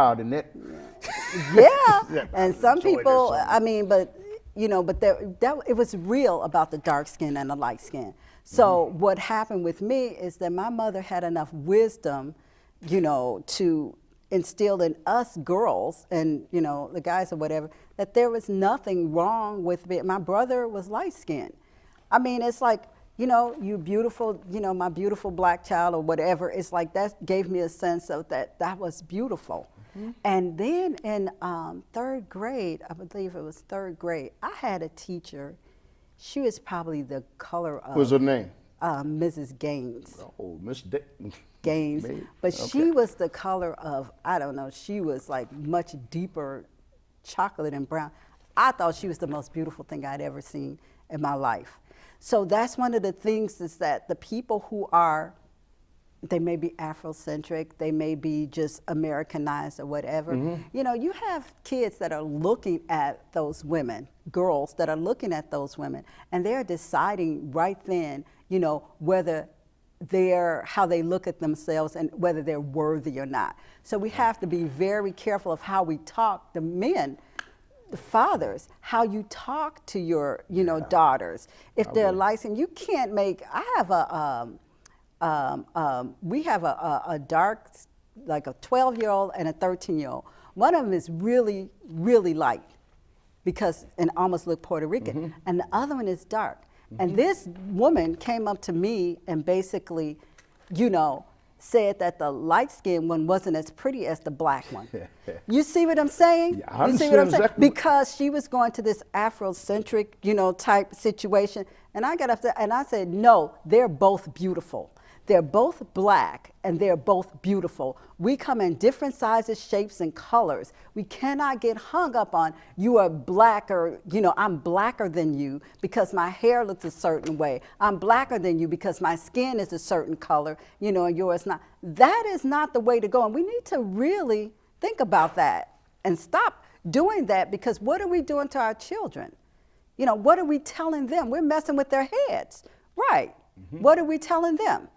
proud in that. Yeah, and some Enjoyed that people, song. I mean, but it was real about the dark skin and the light skin. So what happened with me is that my mother had enough wisdom, to instill in us girls and the guys or whatever, that there was nothing wrong with me. My brother was light skinned. I mean, it's like, you beautiful, my beautiful black child or whatever. It's like that gave me a sense of that was beautiful. And then in third grade, I believe it was third grade, I had a teacher. She was probably the color of. What was her name? Mrs. Gaines. Oh, Miss Gaines. But she was the color of, I don't know, she was like much deeper chocolate and brown. I thought she was the most beautiful thing I'd ever seen in my life. So that's one of the things, is that the people who are, they may be Afrocentric, they may be just Americanized or whatever. You have kids that are looking at those women, girls that are looking at those women, and they're deciding right then, whether how they look at themselves and whether they're worthy or not. So we have to be very careful of how we talk, the men, the fathers, how you talk to your, daughters. If they're licensed, you can't make, I have we have a dark, like a 12-year-old and a 13-year-old. One of them is really, really light and almost look Puerto Rican. And the other one is dark. And this woman came up to me and basically, said that the light-skinned one wasn't as pretty as the black one. You see what I'm saying? Yeah, I you see what I'm saying? exactly. Because she was going to this Afrocentric, type situation. And I got up there and I said, no, they're both beautiful. They're both black and they're both beautiful. We come in different sizes, shapes, and colors. We cannot get hung up on you are blacker, I'm blacker than you because my hair looks a certain way. I'm blacker than you because my skin is a certain color, and yours not. That is not the way to go. And we need to really think about that and stop doing that, because what are we doing to our children? What are we telling them? We're messing with their heads. Right. What are we telling them?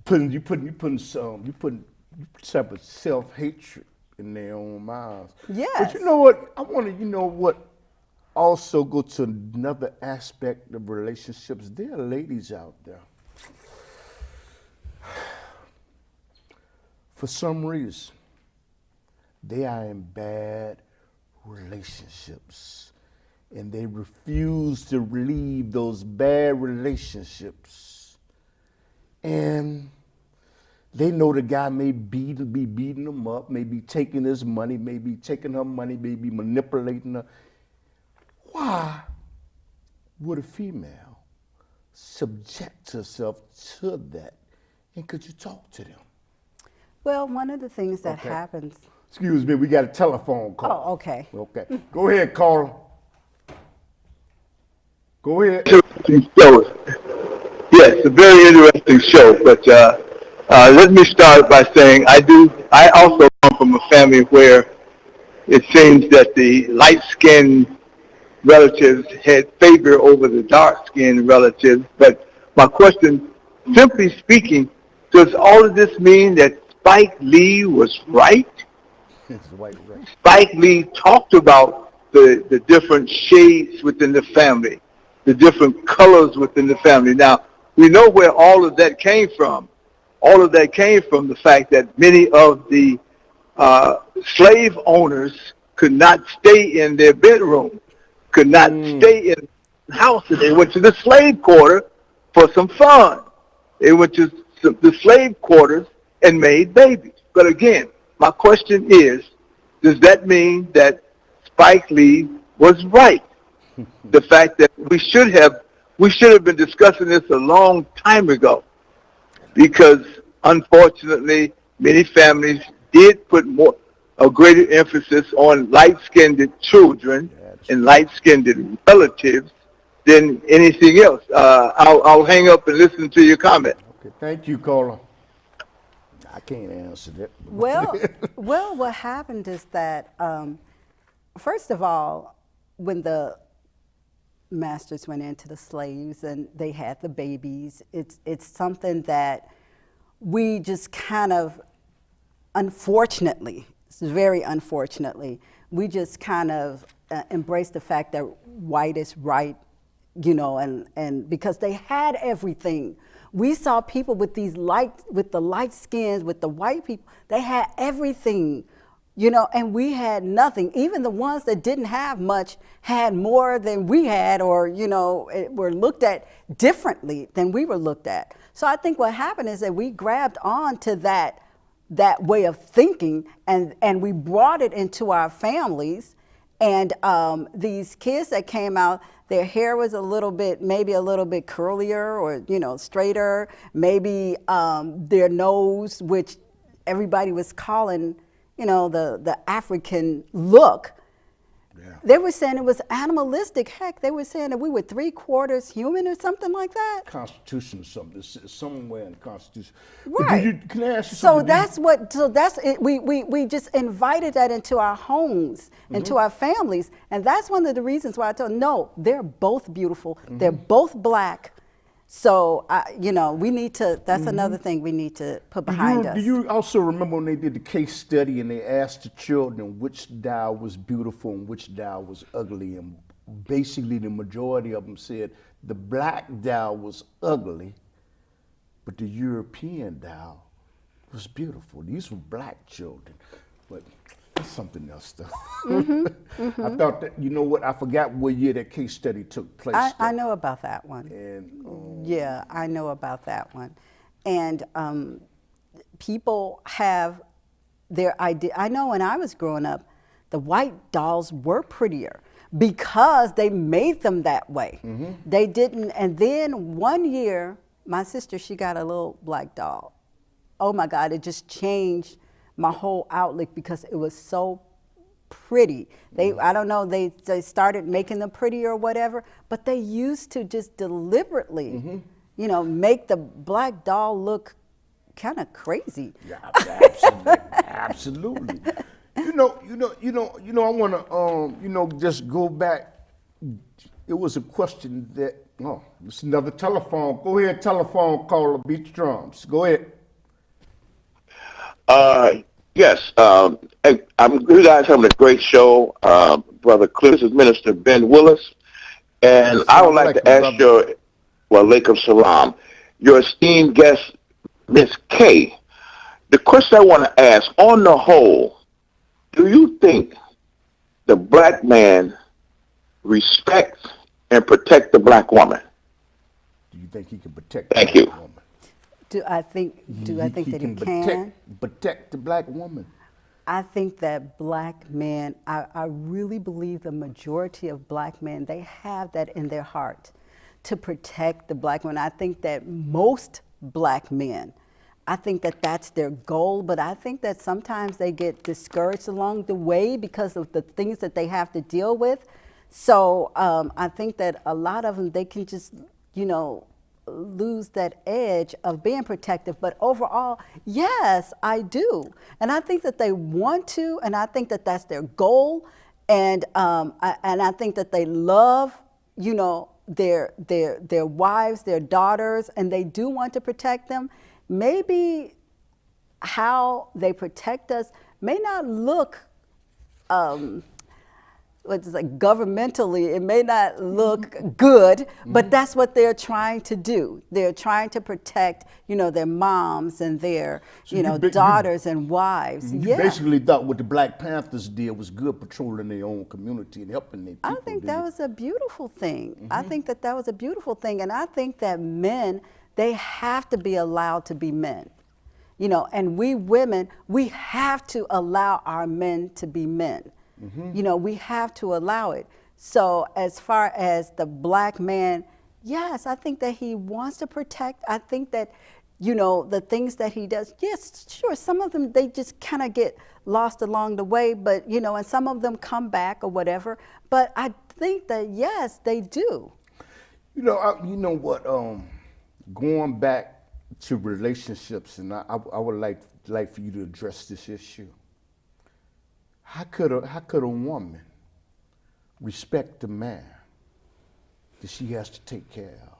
You putting some self-hatred in their own minds. Yes. But you know what? I want to, also go to another aspect of relationships. There are ladies out there, for some reason, they are in bad relationships, and they refuse to leave those bad relationships. And they know the guy may be beating them up, may be taking his money, may be taking her money, may be manipulating her. Why would a female subject herself to that? And could you talk to them? Well, one of the things that happens. Excuse me, we got a telephone call. Oh, okay. Okay. Go ahead, caller. Go ahead. Interesting show. Yes, a very interesting show. But let me start by saying I also come from a family where it seems that the light-skinned relatives had favor over the dark-skinned relatives. But my question, simply speaking, does all of this mean that Spike Lee was right? Spike Lee talked about the different shades within the family, the different colors within the family. Now, we know where all of that came from. All of that came from the fact that many of the slave owners could not stay in their bedroom, could not stay in the house. They went to the slave quarter for some fun. They went to the slave quarters and made babies. But again, my question is, does that mean that Spike Lee was right? The fact that we should have been discussing this a long time ago, because unfortunately many families did put a greater emphasis on light-skinned children and light-skinned relatives than anything else. I'll hang up and listen to your comment. Okay, thank you, caller. I can't answer that. Well, what happened is that, first of all, when the masters went into the slaves and they had the babies, it's something that we just kind of, unfortunately, very unfortunately. We just kind of embraced the fact that white is right, you know, and because they had everything. We saw people with the light skins, with the white people, they had everything, you know, and we had nothing. Even the ones that didn't have much had more than we had, or, you know, were looked at differently than we were looked at. So I think what happened is that we grabbed on to that way of thinking, and we brought it into our families. And these kids that came out, their hair was maybe a little bit curlier, or, you know, straighter, maybe their nose, which everybody was calling, you know, the African look. Yeah. They were saying it was animalistic. Heck, they were saying that we were 3/4 human or something like that. Constitution or something. It's somewhere in the Constitution. Right. Can I ask you something? So that's it. We just invited that into our homes, into our families. And that's one of the reasons why I told them, no, they're both beautiful. They're both black. So, you know, we need to, that's another thing we need to put behind us. Do you also remember when they did the case study and they asked the children which doll was beautiful and which doll was ugly? And basically the majority of them said the black doll was ugly, but the European doll was beautiful. These were black children, but that's something else though. I thought that, you know what, I forgot what year that case study took place. I know about that one. And yeah, I know about that one. And people have their idea. I know when I was growing up, the white dolls were prettier because they made them that way. They didn't, and then one year, my sister, she got a little black doll. Oh my God, it just changed my whole outlook because it was so pretty. I don't know, they started making them pretty or whatever, but they used to just deliberately, you know, make the black doll look kind of crazy. Yeah, absolutely, absolutely. I want to, just go back. It was a question that, it's another telephone. Go ahead, telephone caller, beat drums. Go ahead. Yes, you guys having a great show, Brother Clifton, Minister Ben Willis, and I would like to ask Alaikum Salam, your esteemed guest, Miss Kay. The question I want to ask, on the whole, do you think the black man respects and protect the black woman? Do you think he can protect the black woman? Do I think that he can protect the black woman? I think that black men, I really believe the majority of black men, they have that in their heart to protect the black woman. I think that most black men, I think that that's their goal, but I think that sometimes they get discouraged along the way because of the things that they have to deal with. So I think that a lot of them, they can just, you know, lose that edge of being protective. But overall, yes, I do. And I think that they want to, and I think that that's their goal. And I think that they love, you know, their wives, their daughters, and they do want to protect them. Maybe how they protect us may not look governmentally, it may not look good, but that's what they're trying to do. They're trying to protect, you know, their moms and their, daughters and wives. You basically thought what the Black Panthers did was good, patrolling their own community and helping their people. I think that was a beautiful thing. I think that was a beautiful thing. And I think that men, they have to be allowed to be men. You know, and we women, we have to allow our men to be men. You know, we have to allow it. So as far as the black man, yes, I think that he wants to protect. I think that, you know, the things that he does, yes, sure, some of them, they just kind of get lost along the way, but, you know, and some of them come back or whatever. But I think that, yes, they do. You know what, going back to relationships, and I would like for you to address this issue. How could a woman respect the man that she has to take care of?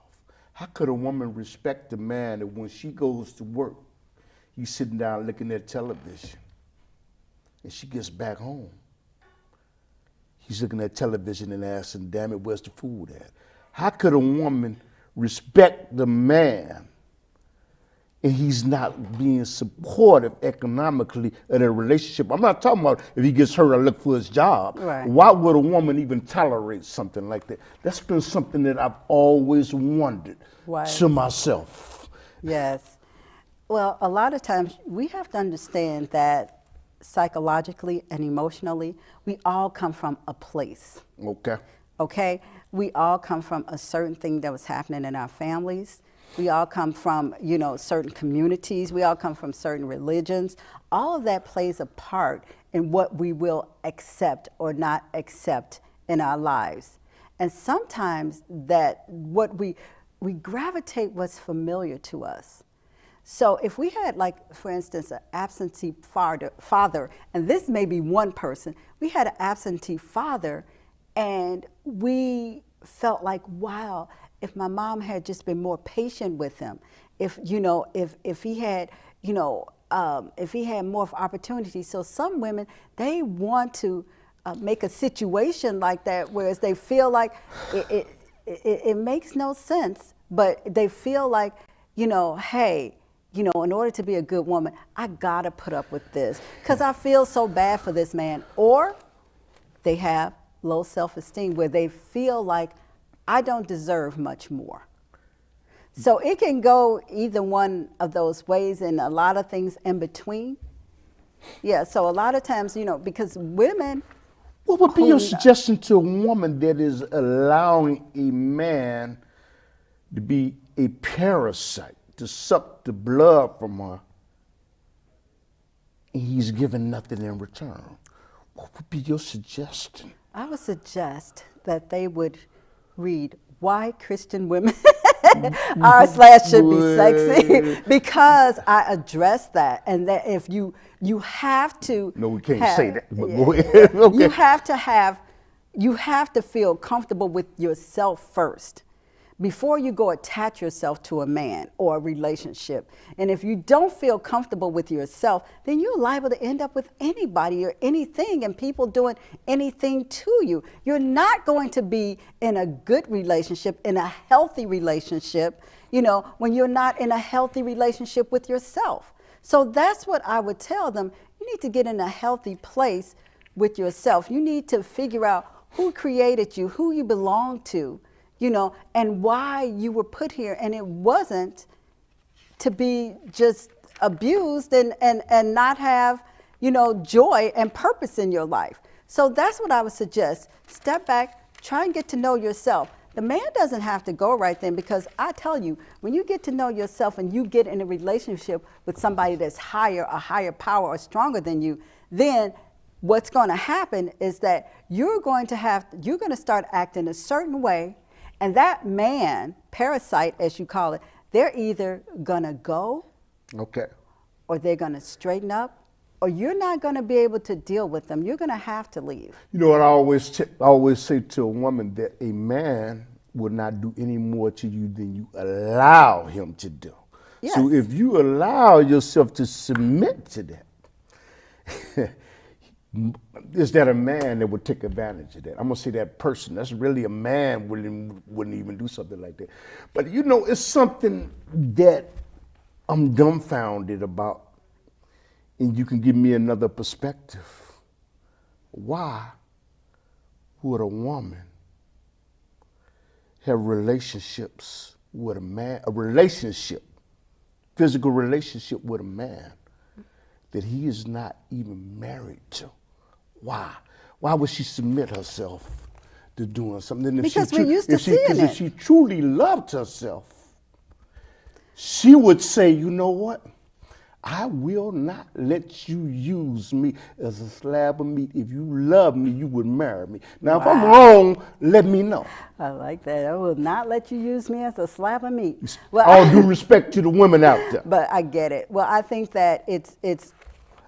How could a woman respect the man that when she goes to work, he's sitting down looking at television and she gets back home. He's looking at television and asking, damn it, where's the food at? How could a woman respect the man and he's not being supportive economically in a relationship? I'm not talking about if he gets hurt or look for his job. Right. Why would a woman even tolerate something like that? That's been something that I've always wondered to myself. Yes. Well, a lot of times we have to understand that psychologically and emotionally, we all come from a place. Okay. Okay? We all come from a certain thing that was happening in our families. We all come from, you know, certain communities. We all come from certain religions. All of that plays a part in what we will accept or not accept in our lives. And sometimes that what we gravitate what's familiar to us. So if we had, like, for instance, an absentee father, and this may be one person, we had an absentee father, and we felt like, wow, if my mom had just been more patient with him, if, you know, if he had, you know, if he had more opportunities. So some women, they want to make a situation like that, whereas they feel like it makes no sense, but they feel like, you know, hey, you know, in order to be a good woman, I gotta put up with this because I feel so bad for this man. Or they have low self-esteem where they feel like I don't deserve much more. So it can go either one of those ways, and a lot of things in between. Yeah, so a lot of times, you know, because women. What would be your suggestion to a woman that is allowing a man to be a parasite, to suck the blood from her, and he's giving nothing in return? What would be your suggestion? I would suggest that they would read Why Christian Women should be sexy, because I address that, and that if you have to. No, we can't say that. But go ahead. Okay. You have to feel comfortable with yourself first before you go attach yourself to a man or a relationship. And if you don't feel comfortable with yourself, then you're liable to end up with anybody or anything and people doing anything to you. You're not going to be in a good relationship, in a healthy relationship, you know, when you're not in a healthy relationship with yourself. So that's what I would tell them. You need to get in a healthy place with yourself. You need to figure out who created you, who you belong to, you know, and why you were put here. And it wasn't to be just abused and not have, you know, joy and purpose in your life. So that's what I would suggest. Step back, try and get to know yourself. The man doesn't have to go right then, because I tell you, when you get to know yourself and you get in a relationship with somebody that's higher, a higher power or stronger than you, then what's going to happen is that you're going to start acting a certain way. And that man, parasite, as you call it, they're either going to go, Okay, or they're going to straighten up, or you're not going to be able to deal with them. You're going to have to leave. you know what I always say to a woman, that a man will not do any more to you than you allow him to do. Yes. So if you allow yourself to submit to that, is that a man that would take advantage of that? I'm gonna say that person. That's really a man wouldn't even do something like that. But you know, it's something that I'm dumbfounded about, and you can give me another perspective. Why would a woman have relationships with a man, physical relationship with a man that he is not even married to? Why? Why would she submit herself to doing something? Because we're used to seeing it. If she truly loved herself, she would say, you know what? I will not let you use me as a slab of meat. If you love me, you would marry me. Now, if I'm wrong, let me know. I like that. I will not let you use me as a slab of meat. All due respect to the women out there. But I get it. Well, I think that it's.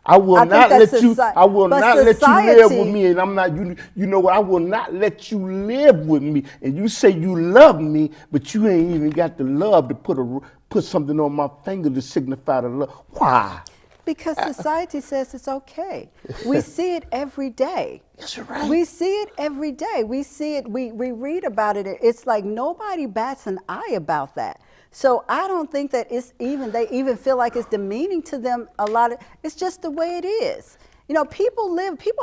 I will not let you. I will but not let you society- live with me, and I'm not. You know what? I will not let you live with me. And you say you love me, but you ain't even got the love to put something on my finger to signify the love. Why? Because society says it's okay. We see it every day. Yes, you're right. We see it every day. We see it, we read about it. It's like nobody bats an eye about that. So I don't think that they even feel like it's demeaning to them a lot. It's just the way it is. You know, people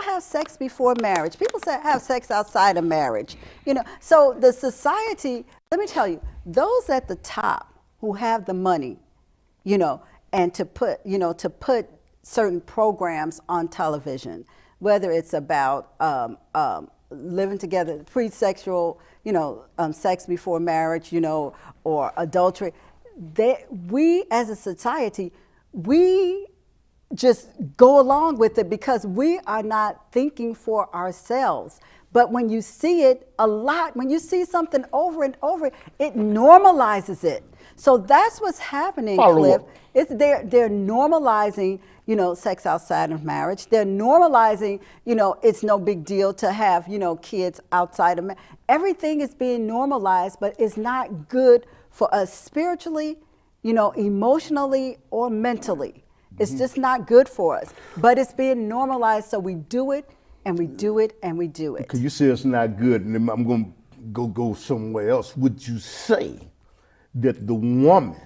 have sex before marriage. People have sex outside of marriage. You know, so the society, let me tell you, those at the top who have the money, you know, and to put certain programs on television, whether it's about living together, pre-sexual, sex before marriage, or adultery. We as a society, we just go along with it because we are not thinking for ourselves. But when you see it a lot, when you see something over and over, it normalizes it. So that's what's happening, Cliff. They're normalizing, sex outside of marriage. They're normalizing, it's no big deal to have, kids outside of marriage. Everything is being normalized, but it's not good for us spiritually, emotionally, or mentally. It's just not good for us. But it's being normalized, so we do it, and we do it, and we do it. Because you say it's not good, and then I'm going to go somewhere else. Would you say that the woman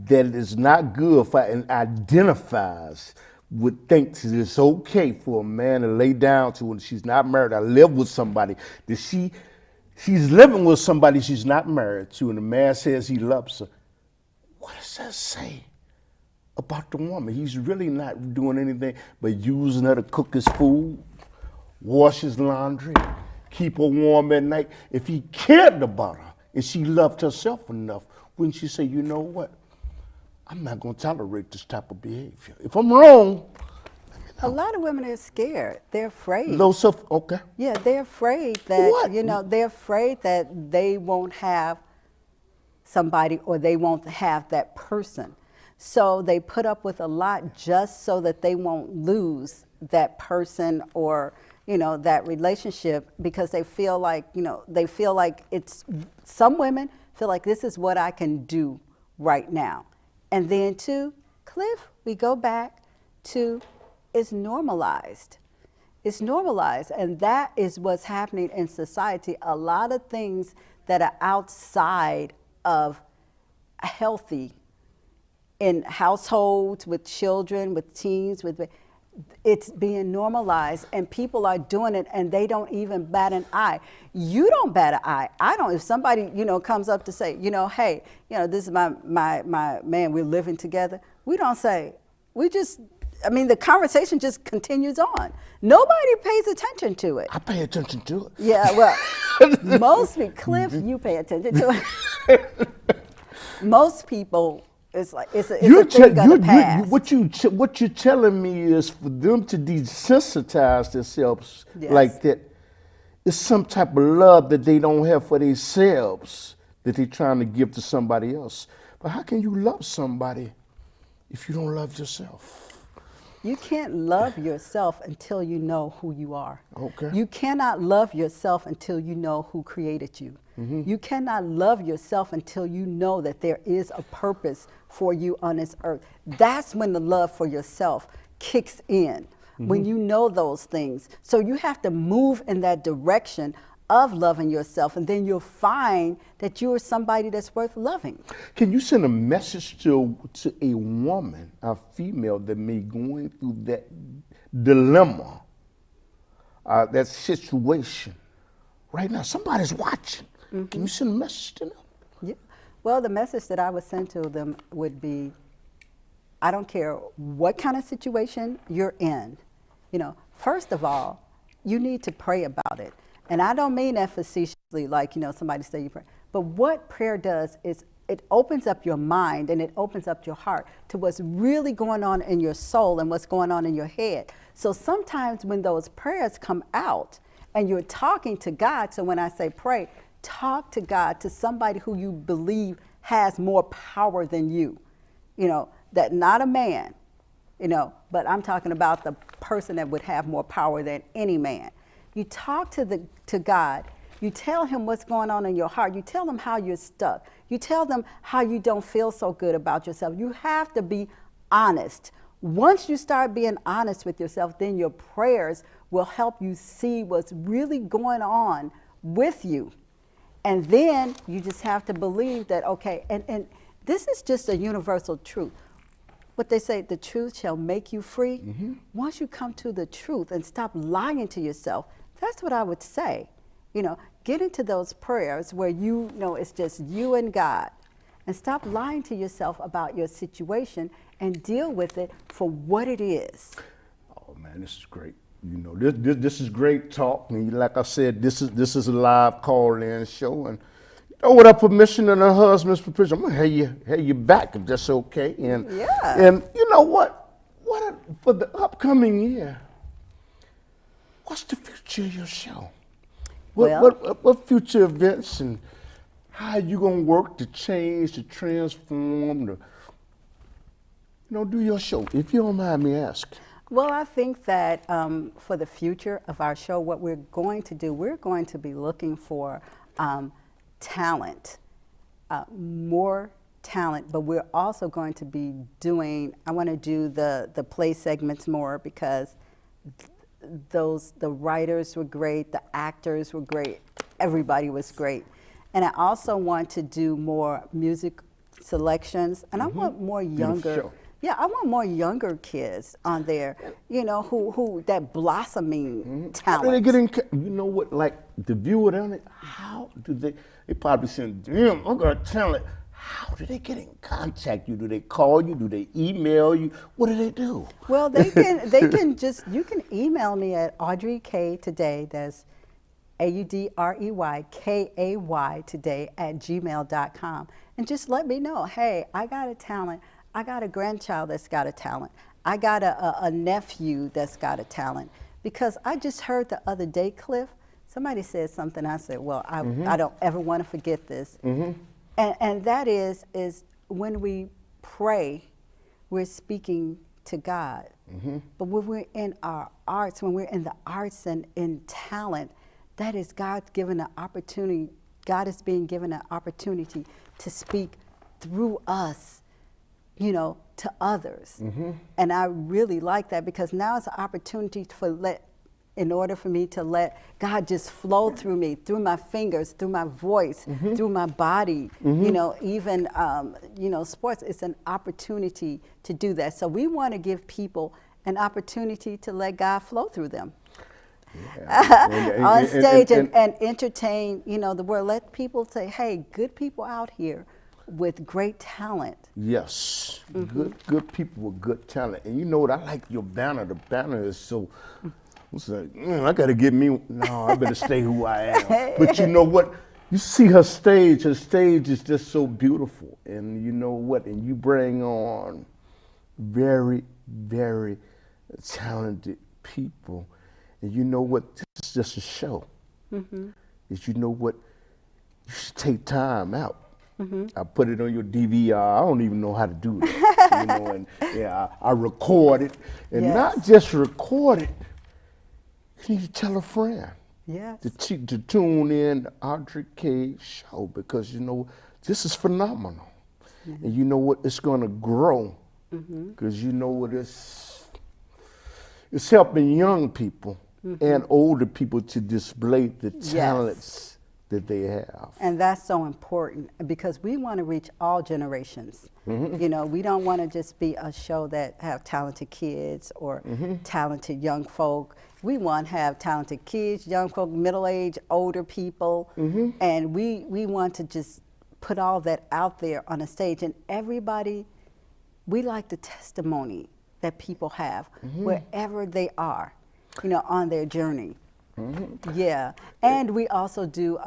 that is not good for and identifies would think that it's okay for a man to lay down to when she's not married or live with somebody, that she's living with somebody she's not married to, and the man says he loves her? What does that say about the woman? He's really not doing anything but using her to cook his food, wash his laundry, keep her warm at night. If he cared about her and she loved herself enough, wouldn't she say, you know what? I'm not going to tolerate this type of behavior. If I'm wrong, a lot of women are scared. They're afraid. Low self, okay. Yeah, they're afraid that, What? They're afraid that they won't have somebody or they won't have that person. So they put up with a lot just so that they won't lose that person or, that relationship, because they feel like, some women feel like this is what I can do right now. And then too, Cliff, we go back to it's normalized. It's normalized, and that is what's happening in society. A lot of things that are outside of healthy in households, with children, with teens, it's being normalized, and people are doing it, and they don't even bat an eye. You don't bat an eye. I don't. If somebody, comes up to say, hey, this is my man, we're living together, we don't say, the conversation just continues on. Nobody pays attention to it. I pay attention to it. Yeah, well, most people, Cliff, you pay attention to it. Most people, it's a thing of the past. What you're telling me is for them to desensitize themselves like that. It's some type of love that they don't have for themselves that they're trying to give to somebody else. But how can you love somebody if you don't love yourself? You can't love yourself until you know who you are. Okay. You cannot love yourself until you know who created you. Mm-hmm. You cannot love yourself until you know that there is a purpose for you on this earth. That's when the love for yourself kicks in, when you know those things. So you have to move in that direction of loving yourself, and then you'll find that you are somebody that's worth loving. Can you send a message to a woman, a female that may going through that dilemma, that situation right now? Somebody's watching. Can you send a message to them? Yeah. Well, the message that I would send to them would be, I don't care what kind of situation you're in. First of all, you need to pray about it. And I don't mean that facetiously, like, somebody say you pray. But what prayer does is it opens up your mind and it opens up your heart to what's really going on in your soul and what's going on in your head. So sometimes when those prayers come out and you're talking to God, so when I say pray, talk to God, to somebody who you believe has more power than you, that not a man, but I'm talking about the person that would have more power than any man. You talk to God. You tell him what's going on in your heart. You tell him how you're stuck. You tell them how you don't feel so good about yourself. You have to be honest. Once you start being honest with yourself, then your prayers will help you see what's really going on with you. And then you just have to believe that, okay, and this is just a universal truth. What they say, the truth shall make you free. Once you come to the truth and stop lying to yourself, that's what I would say. Get into those prayers where you know it's just you and God, and stop lying to yourself about your situation and deal with it for what it is. Oh man, this is great. This is great talk. And like I said, this is a live call-in show, and with our permission and her husband's permission, I'm gonna have you back if that's okay. And and you know what? For the upcoming year, what's the future of your show? What future events, and how are you gonna work to change, to transform, to do your show? If you don't mind me asking. Well, I think that for the future of our show, what we're going to do, we're going to be looking for talent, more talent, but we're also going to be doing, I want to do the play segments more, because the writers were great, the actors were great, everybody was great. And I also want to do more music selections, and I want more younger, I want more younger kids on there, who that blossoming talent. How do they get in, like the viewer down there, how do they probably saying, damn, I got talent. How do they get in contact you? Do they call you? Do they email you? What do they do? Well, they can just, you can email me at Audry Kay today, that's AudreyKay today @gmail.com, and just let me know, hey, I got a talent. I got a grandchild that's got a talent. I got a nephew that's got a talent. Because I just heard the other day, Cliff, somebody said something. I said, well, I don't ever want to forget this. And that is when we pray, we're speaking to God. But when we're in our arts, when we're in the arts and in talent, that is God given an opportunity. God is being given an opportunity to speak through us, to others. And I really like that, because now it's an opportunity in order for me to let God just flow through me, through my fingers, through my voice, through my body, even, sports. It's an opportunity to do that. So we want to give people an opportunity to let God flow through them. On stage and entertain, the world. Let people say, hey, good people out here with great talent. Yes, good people with good talent. And you know what? I like your banner. The banner is so. It's like, I gotta get me. No, I better stay who I am. But you know what? You see her stage. Her stage is just so beautiful. And you know what? And you bring on very, very talented people. And you know what? This is just a show. Is you know what? You should take time out. I put it on your DVR. I don't even know how to do that. I record it, and not just record it. You need to tell a friend. To tune in the Audry Kay show, because this is phenomenal, and you know what? It's gonna grow, because you know what? It's helping young people and older people to display the talents that they have. And that's so important, because we want to reach all generations. We don't want to just be a show that have talented kids or talented young folk. We want to have talented kids, young folk, middle-aged, older people, and we want to just put all that out there on a stage. And everybody, we like the testimony that people have wherever they are, on their journey. And we also do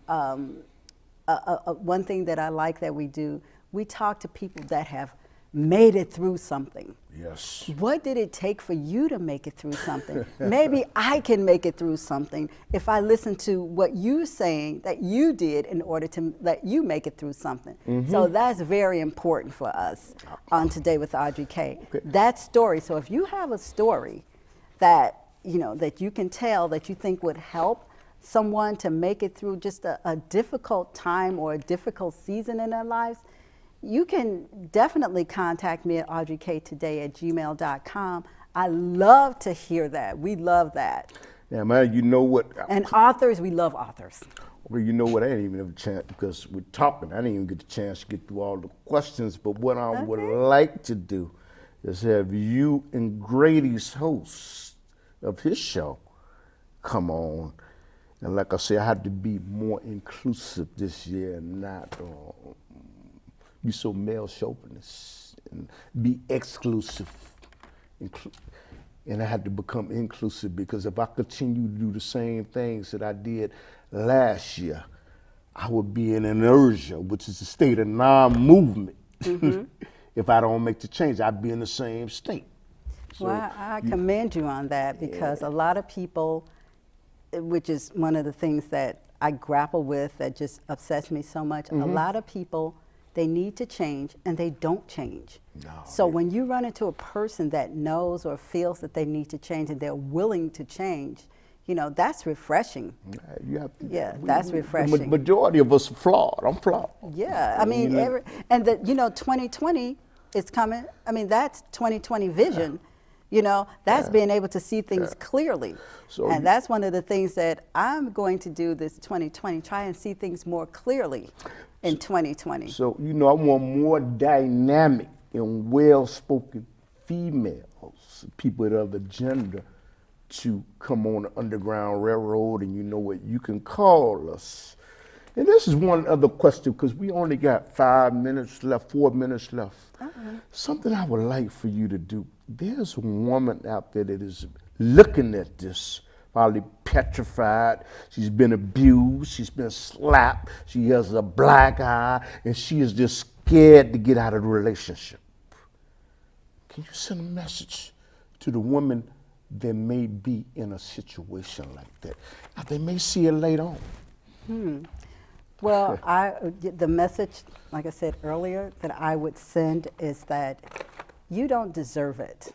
one thing that I like that we do. We talk to people that have made it through something. Yes. What did it take for you to make it through something? Maybe I can make it through something if I listen to what you're saying that you did in order to let you make it through something. So that's very important for us on Today with Audry Kay. That story. So if you have a story that that you can tell that you think would help someone to make it through just a difficult time or a difficult season in their lives, you can definitely contact me at audryktoday@gmail.com. I love to hear that. We love that. Yeah, man, you know what? And authors, we love authors. Well, you know what? I didn't even have a chance because we're talking. I didn't even get the chance to get through all the questions. But what I would like to do is have you and Grady's host of his show come on. And like I say, I had to be more inclusive this year and not be so male chauvinist and be exclusive. And I had to become inclusive because if I continue to do the same things that I did last year, I would be in inertia, which is a state of non-movement. If I don't make the change, I'd be in the same state. So well, I commend you on that because a lot of people, which is one of the things that I grapple with that just upsets me so much, a lot of people, they need to change and they don't change. So when you run into a person that knows or feels that they need to change and they're willing to change, you know, that's refreshing. That's refreshing. The majority of us are flawed. I'm flawed. Yeah, I mean, and 2020 is coming. I mean, that's 2020 vision. You know, that's being able to see things clearly. So and that's one of the things that I'm going to do this 2020, try and see things more clearly in 2020. So, you know, I want more dynamic and well-spoken females, people of the other gender, to come on the Underground Railroad, and you know what, you can call us. And this is one other question, because we only got 5 minutes left, 4 minutes left. Something I would like for you to do. There's a woman out there that is looking at this, probably petrified. She's been abused, she's been slapped, she has a black eye, and she is just scared to get out of the relationship. Can you send a message to the woman that may be in a situation like that? Now, they may see it later on. Well, the message, like I said earlier, that I would send is that you don't deserve it.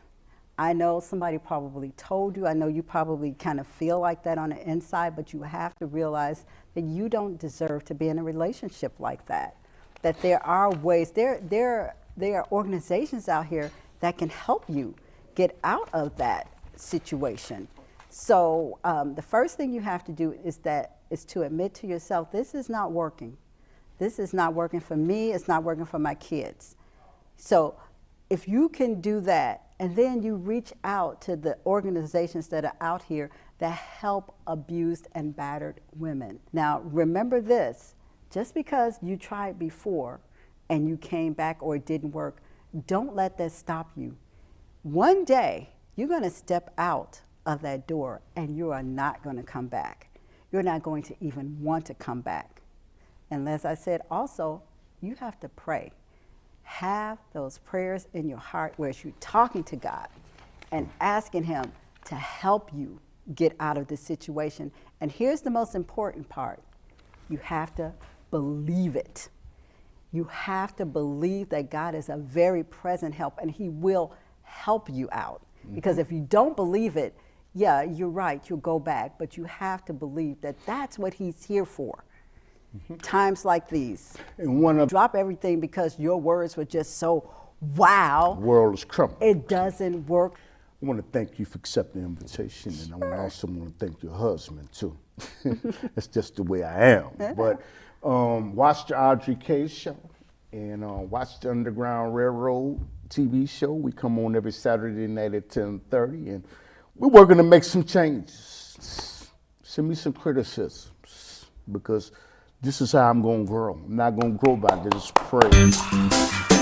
I know somebody probably told you, I know you probably kind of feel like that on the inside, but you have to realize that you don't deserve to be in a relationship like that. That there are ways, there are organizations out here that can help you get out of that situation. So the first thing you have to do is to admit to yourself, this is not working. This is not working for me, it's not working for my kids. So if you can do that, and then you reach out to the organizations that are out here that help abused and battered women. Now, remember this, just because you tried before and you came back or it didn't work, don't let that stop you. One day, you're gonna step out of that door and you are not gonna come back. You're not going to even want to come back. And as I said, also, you have to pray. Have those prayers in your heart where you're talking to God and asking Him to help you get out of this situation. And here's the most important part. You have to believe it. You have to believe that God is a very present help and He will help you out. Because if you don't believe it, yeah, you're right, you'll go back. But you have to believe that that's what He's here for. Times like these. And drop everything because your words were just so wow. The world is crumbling. It doesn't work. I want to thank you for accepting the invitation, and I also want to thank your husband too. That's just the way I am. But watch the Audry Kay show and watch the Underground Railroad TV show. We come on every Saturday night at 10:30, and we're working to make some changes. Send me some criticisms because this is how I'm going to grow. I'm not going to grow by this praise.